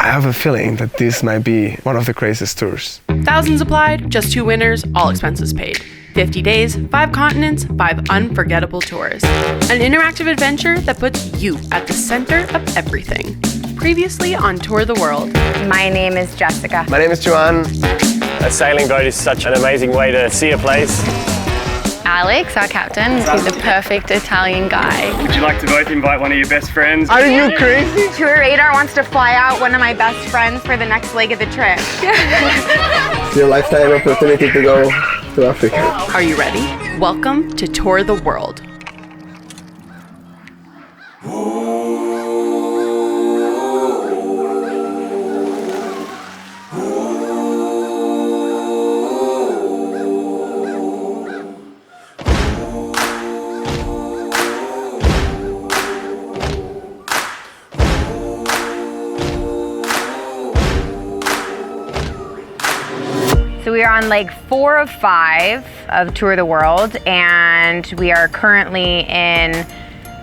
I have a feeling that this might be one of the craziest tours. Thousands applied, just 2 winners, all expenses paid. 50 days, 5 continents, 5 unforgettable tours. An interactive adventure that puts you at the center of everything. Previously on Tour the World. My name is Jessica. My name is Joan. A sailing boat is such an amazing way to see a place. Alex, our captain, he's the perfect Italian guy. Would you like to both invite one of your best friends? Are you crazy? TourRadar wants to fly out one of my best friends for the next leg of the trip. It's your lifetime opportunity to go to Africa. Are you ready? Welcome to Tour the World. So we are on leg 4 of 5 of Tour the World, and we are currently in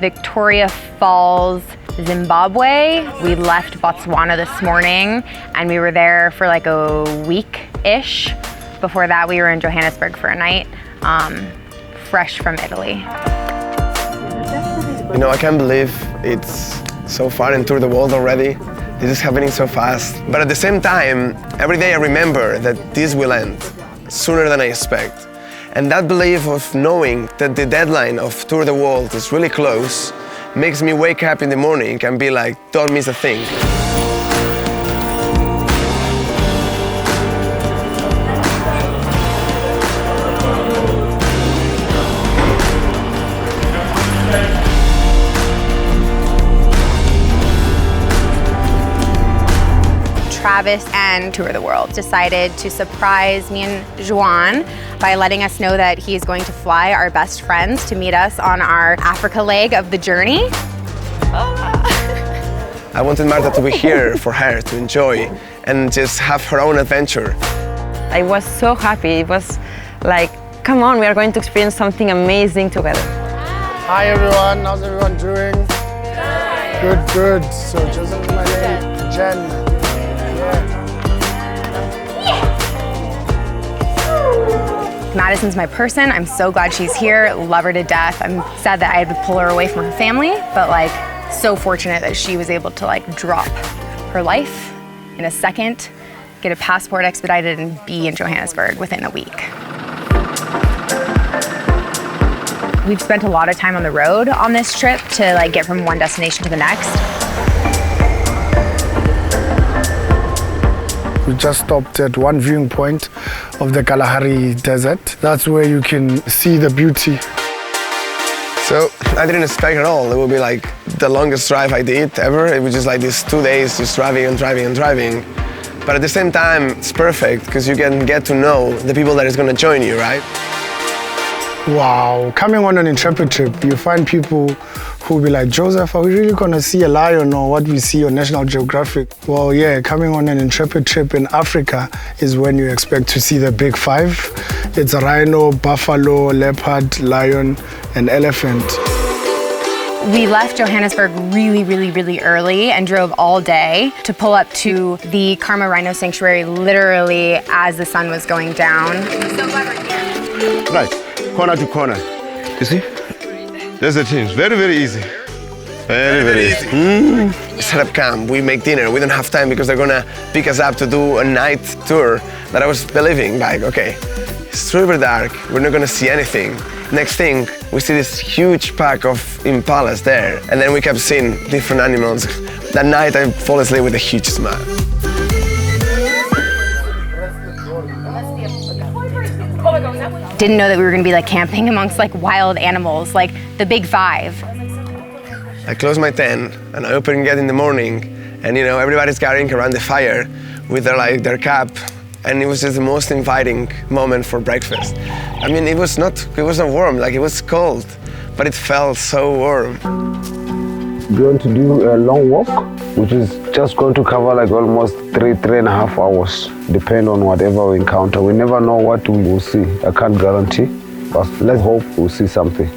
Victoria Falls, Zimbabwe. We left Botswana this morning, and we were there for like a week-ish. Before that, we were in Johannesburg for a night, fresh from Italy. You know, I can't believe it's so far in Tour the World already. This is happening so fast. But at the same time, every day I remember that this will end sooner than I expect. And that belief of knowing that the deadline of Tour the World is really close makes me wake up in the morning and be like, don't miss a thing. Travis and Tour the World decided to surprise me and Joan by letting us know that he is going to fly our best friends to meet us on our Africa leg of the journey. I wanted Marta to be here for her to enjoy and just have her own adventure. I was so happy. It was like, come on, we are going to experience something amazing together. Hi everyone, how's everyone doing? Good, good. So Joseph is my name, Jen. Madison's my person. I'm so glad she's here. Love her to death. I'm sad that I had to pull her away from her family, but like so fortunate that she was able to like drop her life in a second, get a passport expedited, and be in Johannesburg within a week. We've spent a lot of time on the road on this trip to like get from one destination to the next. We just stopped at one viewing point of the Kalahari Desert. That's where you can see the beauty. So I didn't expect at all. It would be like the longest drive I did ever. It was just like these 2 days just driving and driving and driving. But at the same time, it's perfect because you can get to know the people that is going to join you, right? Wow, coming on an intrepid trip, you find people who will be like, Joseph, are we really gonna see a lion or what we see on National Geographic? Well, yeah, coming on an intrepid trip in Africa is when you expect to see the big 5. It's a rhino, buffalo, leopard, lion, and elephant. We left Johannesburg really early and drove all day to pull up to the Khama Rhino Sanctuary literally as the sun was going down. So glad we're here. Right. Corner to corner. You see? There's the change. Very easy. Very easy. Set up camp, we make dinner. We don't have time because they're gonna pick us up to do a night tour that I was believing, like, okay, it's super dark, we're not gonna see anything. Next thing, we see this huge pack of impalas there, and then we kept seeing different animals. That night, I fall asleep with a huge smile. Didn't know that we were gonna be like camping amongst like wild animals, like the big 5. I close my tent and I open it in the morning, and you know, everybody's gathering around the fire with their cap, and it was just the most inviting moment for breakfast. I mean, it was not warm, like it was cold, but it felt so warm. We're going to do a long walk, which is just going to cover like almost 3.5 hours, depending on whatever we encounter. We never know what we will see. I can't guarantee, but let's hope we'll see something.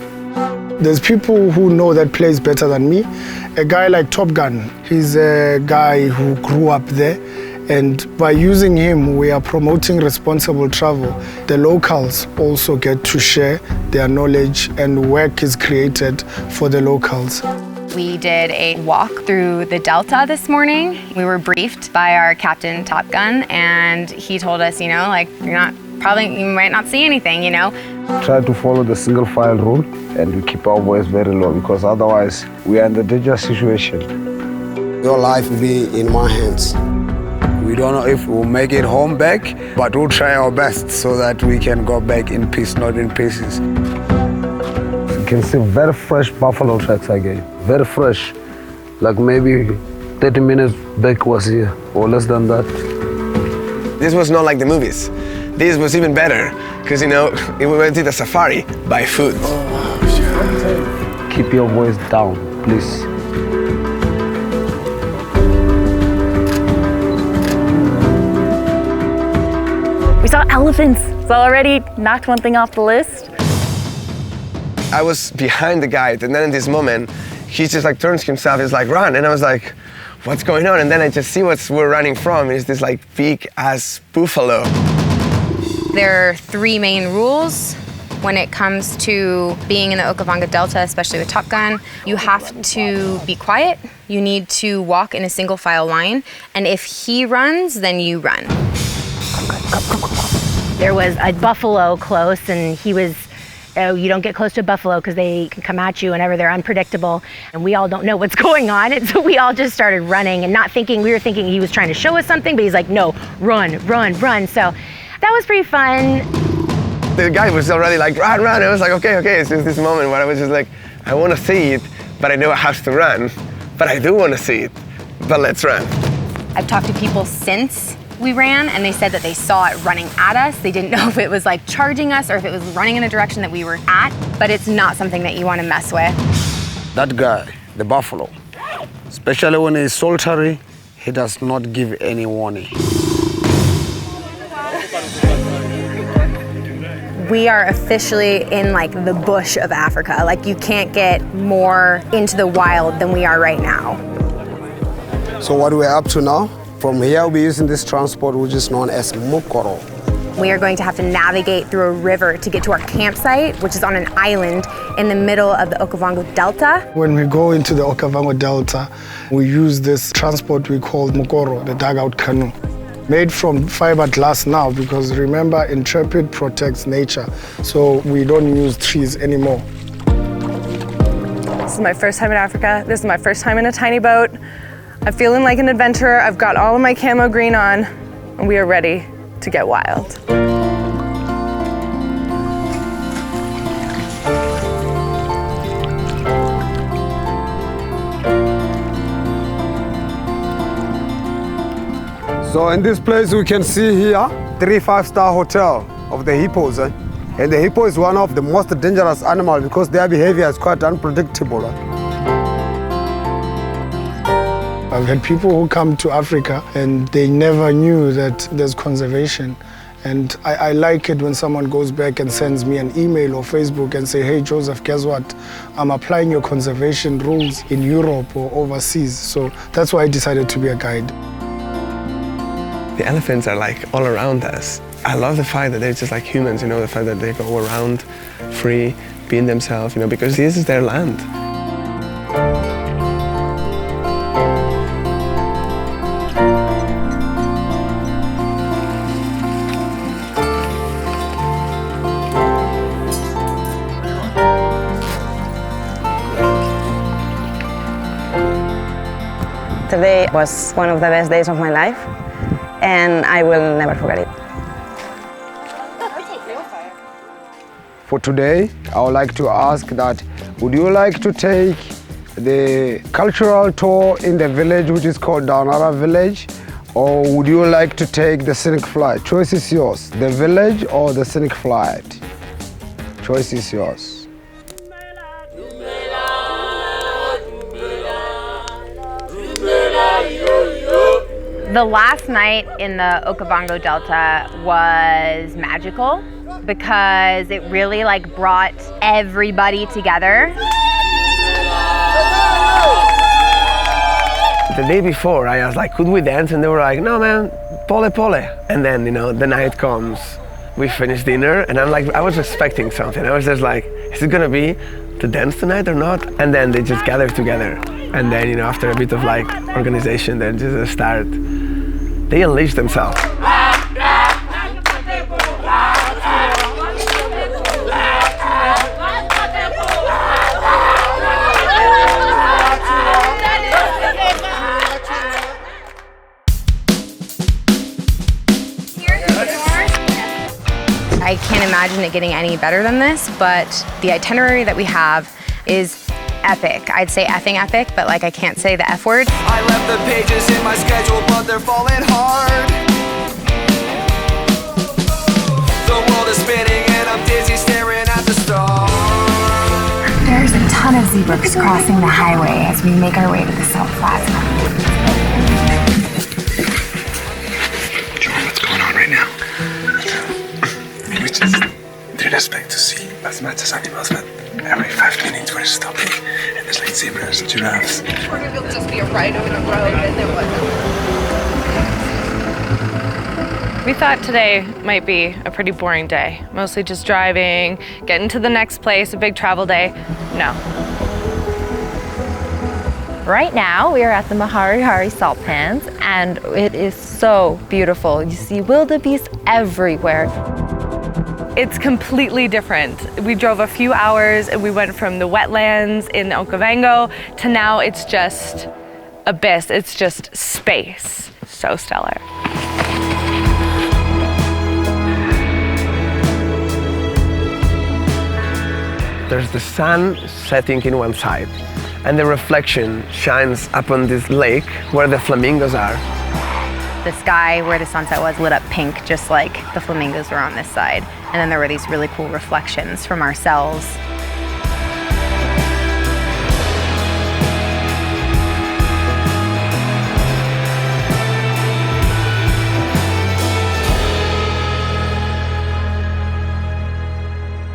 There's people who know that place better than me. A guy like Top Gun, he's a guy who grew up there. And by using him, we are promoting responsible travel. The locals also get to share their knowledge, and work is created for the locals. We did a walk through the Delta this morning. We were briefed by our captain, Top Gun, and he told us, you might not see anything, Try to follow the single file rule, and we keep our voice very low, because otherwise we are in the dangerous situation. Your life will be in my hands. We don't know if we'll make it home back, but we'll try our best so that we can go back in peace, not in pieces. You can see very fresh buffalo tracks again, very fresh. Like maybe 30 minutes back was here, or less than that. This was not like the movies. This was even better, because, we went to the safari by foot. Keep your voice down, please. We saw elephants, so already knocked one thing off the list. I was behind the guide, and then in this moment, he just turns himself, he's like, run, and I was like, what's going on? And then I just see what we're running from, is this big ass buffalo. There are 3 main rules when it comes to being in the Okavango Delta, especially with Top Gun. You have to be quiet, you need to walk in a single file line, and if he runs, then you run. There was a buffalo close, and he was, you don't get close to a buffalo because they can come at you whenever they're unpredictable, and we all don't know what's going on, and so we all just started running and not thinking, we were thinking he was trying to show us something, but he's like, no, run, run, run. So that was pretty fun. The guy was already like, run, run. I was like, okay. It's just this moment where I was just like, I want to see it, but I know I have to run. But I do want to see it, but let's run. I've talked to people since we ran, and they said that they saw it running at us. They didn't know if it was charging us or if it was running in a direction that we were at, but it's not something that you want to mess with. That guy, the buffalo, especially when he's solitary, he does not give any warning. We are officially in the bush of Africa. You can't get more into the wild than we are right now. So what we're up to now, from here we'll be using this transport which is known as mukoro. We are going to have to navigate through a river to get to our campsite, which is on an island in the middle of the Okavango Delta. When we go into the Okavango Delta, we use this transport we call mukoro, the dugout canoe. Made from fiberglass now, because remember, Intrepid protects nature, so we don't use trees anymore. This is my first time in Africa. This is my first time in a tiny boat. I'm feeling like an adventurer. I've got all of my camo green on, and we are ready to get wild. So in this place we can see here 3 5-star hotel of the hippos. And the hippo is one of the most dangerous animals because their behavior is quite unpredictable. I've had people who come to Africa and they never knew that there's conservation. And I like it when someone goes back and sends me an email or Facebook and say, hey, Joseph, guess what? I'm applying your conservation rules in Europe or overseas. So that's why I decided to be a guide. The elephants are all around us. I love the fact that they're just like humans, the fact that they go around free, being themselves, because this is their land. Today was one of the best days of my life, and I will never forget it. For today, I would like to ask that, would you like to take the cultural tour in the village which is called Downara Village, or would you like to take the scenic flight? Choice is yours, the village or the scenic flight. Choice is yours. The last night in the Okavango Delta was magical because it really like brought everybody together. The day before, I was like, could we dance? And they were like, no, man, pole, pole. And then, you know, the night comes, we finish dinner, and I'm like, I was expecting something. I was just like, is it gonna be to dance tonight or not? And then they just gather together. And then, you know, after a bit of like organization, then just start, they unleash themselves. I can't imagine it getting any better than this, but the itinerary that we have is epic. I'd say effing epic, but like I can't say the F word. I left the pages in my schedule, but they're falling hard. The world is spinning and I'm dizzy staring at the stars. There's a ton of zebras crossing the highway as we make our way to the South Plaza. Joan, what's going on right now? We just didn't expect to see as much as animals, but every 5 minutes we're stopping, and there's like zebras, giraffes. It'll just be a rhino in a road, and there wasn't. We thought today might be a pretty boring day, mostly just driving, getting to the next place, a big travel day. No. Right now, we are at the Kalahari salt pans, and it is so beautiful. You see wildebeest everywhere. It's completely different. We drove a few hours and we went from the wetlands in Okavango to now it's just abyss. It's just space. So stellar. There's the sun setting in one side, and the reflection shines upon this lake where the flamingos are. The sky where the sunset was lit up pink, just like the flamingos were on this side. And then there were these really cool reflections from ourselves.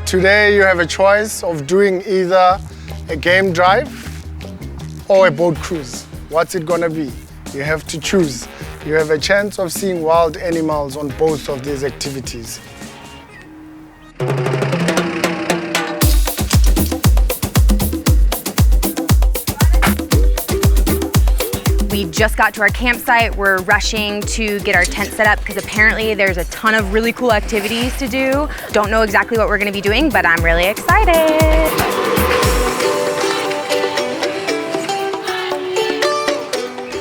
Today you have a choice of doing either a game drive or a boat cruise. What's it gonna be? You have to choose. You have a chance of seeing wild animals on both of these activities. We just got to our campsite. We're rushing to get our tent set up because apparently there's a ton of really cool activities to do. Don't know exactly what we're gonna be doing, but I'm really excited.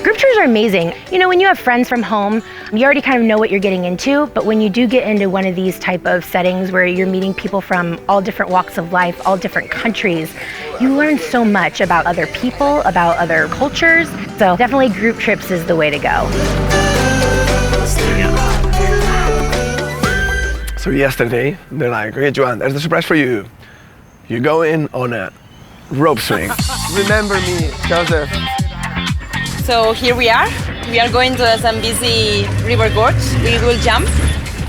Group tours are amazing. You know, when you have friends from home, you already kind of know what you're getting into, but when you do get into one of these type of settings where you're meeting people from all different walks of life, all different countries, you learn so much about other people, about other cultures. So definitely group trips is the way to go. So yesterday, they're like, okay, Joan, there's a surprise for you. You go in on a rope swing. Remember me, Joseph. So here we are. We are going to the Zambezi River Gorge. We will jump.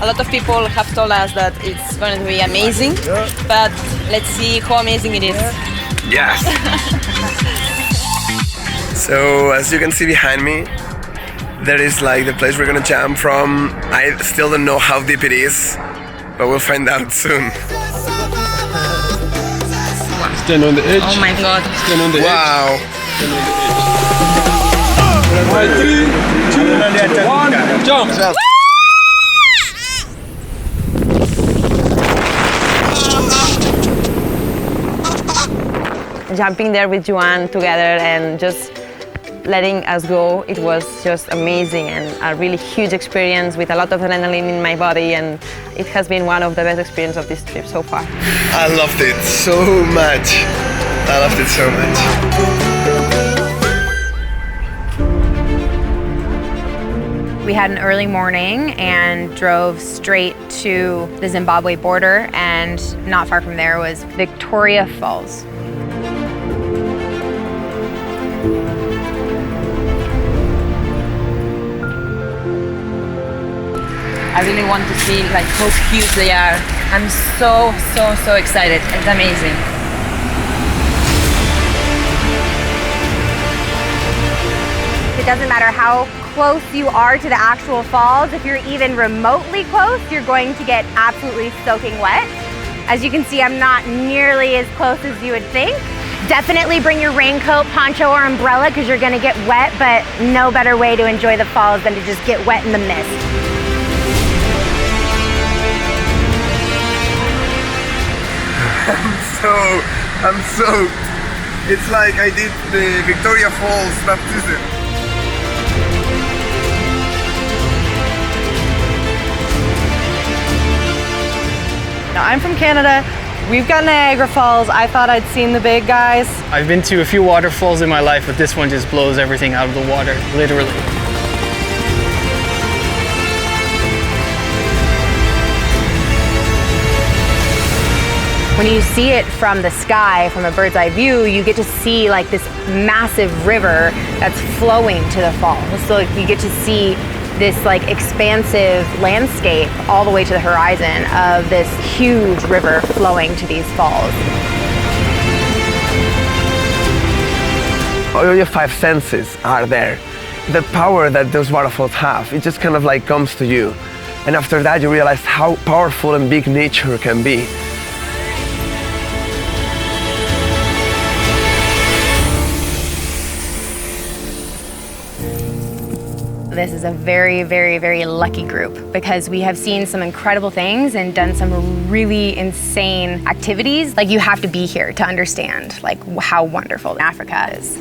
A lot of people have told us that it's going to be amazing, but let's see how amazing it is. Yes. So as you can see behind me, there is like the place we're gonna jump from. I still don't know how deep it is, but we'll find out soon. Stand on the edge. Oh my God. Stand on the wow. edge. 3, 2, 1, jump. Jumping there with Joan together and just letting us go, it was just amazing and a really huge experience with a lot of adrenaline in my body, and it has been one of the best experiences of this trip so far. I loved it so much. I loved it so much. We had an early morning and drove straight to the Zimbabwe border, and not far from there was Victoria Falls. I really want to see like how huge they are. I'm so excited. It's amazing. It doesn't matter how close you are to the actual falls. If you're even remotely close, you're going to get absolutely soaking wet. As you can see, I'm not nearly as close as you would think. Definitely bring your raincoat, poncho, or umbrella because you're gonna get wet, but no better way to enjoy the falls than to just get wet in the mist. I'm soaked. It's like I did the Victoria Falls baptism. Now, I'm from Canada. We've got Niagara Falls. I thought I'd seen the big guys. I've been to a few waterfalls in my life, but this one just blows everything out of the water, literally. When you see it from the sky, from a bird's eye view, you get to see like this massive river that's flowing to the falls. So you get to see this like expansive landscape all the way to the horizon of this huge river flowing to these falls. All your five senses are there. The power that those waterfalls have, it just kind of like comes to you. And after that you realize how powerful and big nature can be. This is a very, very, very lucky group because we have seen some incredible things and done some really insane activities. Like, you have to be here to understand like how wonderful Africa is.